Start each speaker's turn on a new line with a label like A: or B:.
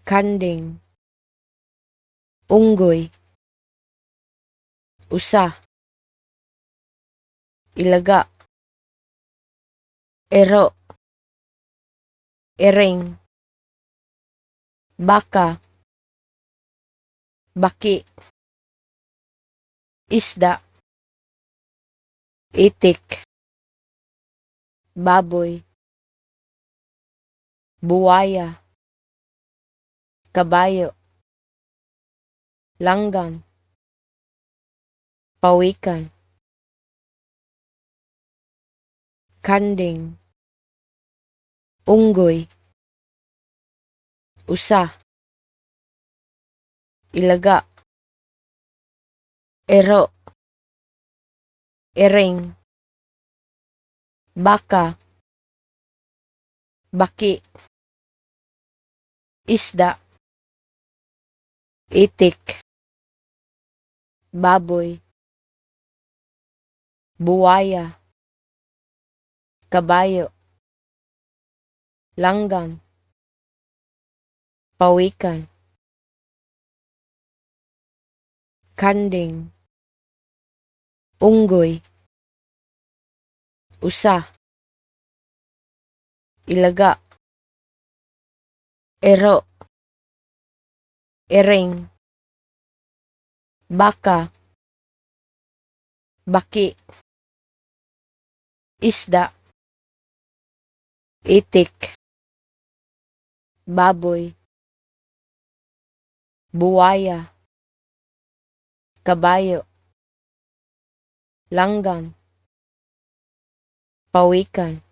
A: kanding, unggoy, usa, ilaga, ero, ering, baka, baki, isda, itik, baboy, buwaya, kabayo, langgam, pawikan, kanding, unggoy, usa, ilaga, ero, ering, baka, baki, isda, itik, baboy, buwaya, kabayo, langgam, pawikan, kanding, unggoy, usa, ilaga, ero, ering, baka, baki, isda, itik, baboy, buwaya, kabayo, langgam, pawikan,